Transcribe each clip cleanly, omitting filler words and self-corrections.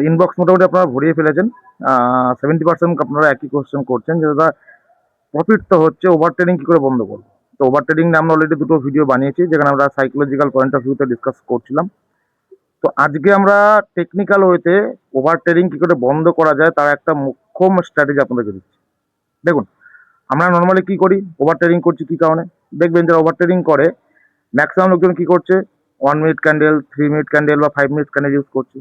Inbox মোটামুটি আপনারা ভরিয়ে ফেলেছেন। 70% আপনারা একই কোশ্চেন করছেন যে দাদা প্রফিট তো হচ্ছে, ওভার ট্রেডিং কি করে বন্ধ করবো? তো ওভার ট্রেডিং নিয়ে আমরা অলরেডি দুটো ভিডিও বানিয়েছি, যেখানে আমরা সাইকোলজিক্যাল পয়েন্ট অফ ভিউতে ডিসকাস করছিলাম। তো আজকে আমরা টেকনিক্যাল ওয়েতে ওভার ট্রেডিং কি করে বন্ধ করা যায় তার একটা মুখ্য স্ট্র্যাটেজি আপনাদেরকে দিচ্ছি। দেখুন, আমরা নর্মালি কি করি, ওভার ট্রেডিং করছি কি কারণে? দেখবেন যারা ওভার ট্রেডিং করে ম্যাক্সিমাম লোকজন কি করছে, 1 মিনিট ক্যান্ডেল, 3 মিনিট ক্যান্ডেল বা 5 মিনিট ক্যান্ডেল ইউজ করছে।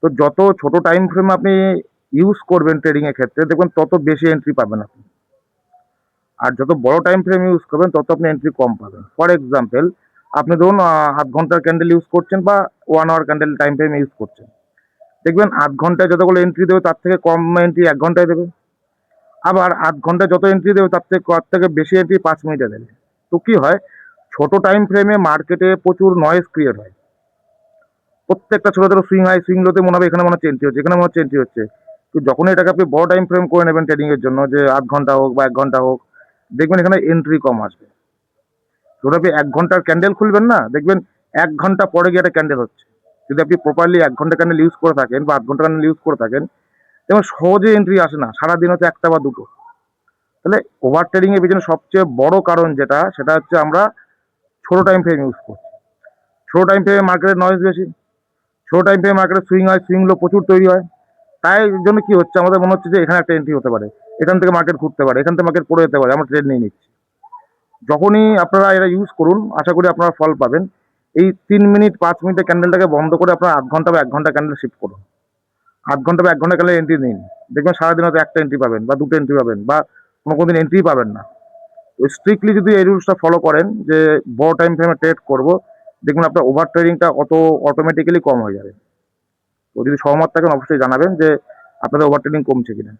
তো যত ছোট টাইম ফ্রেম আপনি ইউজ করবেন ট্রেডিং এর ক্ষেত্রে, দেখবেন তত বেশি এন্ট্রি পাবেন আপনি। আর যত বড় টাইম ফ্রেম ইউজ করবেন তত আপনি এন্ট্রি কম পাবেন। ফর এক্সাম্পল, আপনি ধরুন আধ ঘন্টার ক্যান্ডেল ইউজ করছেন বা 1 hour candle time frame use করছেন, দেখবেন আধ ঘন্টায় যতগুলো এন্ট্রি দেবে তার থেকে কম এন্ট্রি 1 ঘন্টায় দেবে। আবার আধ ঘন্টায় যত এন্ট্রি দেবে তার থেকে বেশি এন্ট্রি 5 মিনিটে দেবে। তো কি হয়, ছোট টাইম ফ্রেমে মার্কেটে প্রচুর নয়েজ ক্রিয়েট হয়। প্রত্যেকটা ছোট ছোট সুইং হাই সুইং লোতে মনে হবে এখানে মনে হচ্ছে এন্ট্রি হচ্ছে, এখানে মনে হচ্ছে এন্ট্রি হচ্ছে। তো যখনই এটাকে আপনি বড় টাইম ফ্রেম করে নেবেন ট্রেডিং এর জন্য, যে আধ ঘন্টা হোক বা 1 ঘন্টা হোক, দেখবেন এখানে এন্ট্রি কম আসবে। ধরুন আপনি 1 ঘন্টার ক্যান্ডেল খুলবেন না, দেখবেন 1 ঘন্টা পরে গিয়ে একটা ক্যান্ডেল হচ্ছে। যদি আপনি প্রপারলি 1 ঘন্টা ক্যান্ডেল ইউজ করে থাকেন বা আধ ঘন্টা ক্যান্ডেল ইউজ করে থাকেন, দেখবেন সহজে এন্ট্রি আসে না, সারাদিন হচ্ছে একটা বা দুটো। তাহলে ওভার ট্রেডিং এর পিছনে সবচেয়ে বড় কারণ যেটা, সেটা হচ্ছে আমরা ছোট টাইম ফ্রেম ইউজ করছি। ছোট টাইম ফ্রেমে মার্কেটের নয়েজ বেশি, ছোট টাইম ফ্রেমে মার্কেটে সুইং হয়, সুইংগুলো প্রচুর তৈরি হয়। তাই জন্য কি হচ্ছে, আমাদের মনে হচ্ছে যে এখানে একটা এন্ট্রি হতে পারে, এখান থেকে মার্কেট ঘুরতে পারে, এখান থেকে মার্কেট পড়ে যেতে পারে, আমরা ট্রেড নিয়ে নিচ্ছি। যখনই আপনারা এটা ইউজ করুন, আশা করি আপনারা ফল পাবেন। এই 3 মিনিট 5 মিনিটের ক্যান্ডেলটাকে বন্ধ করে আপনারা আধ ঘন্টা বা 1 ঘন্টা ক্যান্ডেল শিফট করুন। আধ ঘন্টা বা 1 ঘন্টা ক্যান্ডেল এন্ট্রি নিন, দেখবেন সারাদিন হয়তো একটা এন্ট্রি পাবেন বা দুটো এন্ট্রি পাবেন, বা কোনো দিন এন্ট্রি পাবেন না। তো স্ট্রিক্টলি যদি এই রুলসটা ফলো করেন যে বড় টাইম ফ্রেমে ট্রেড করবো, দেখবেন আপনার ওভার ট্রেডিংটা অটোমেটিক্যালি কম হয়ে যাবে। তো যদি সহমত থাকেন অবশ্যই জানাবেন যে আপনাদের ওভার ট্রেডিং কমছে কিনা।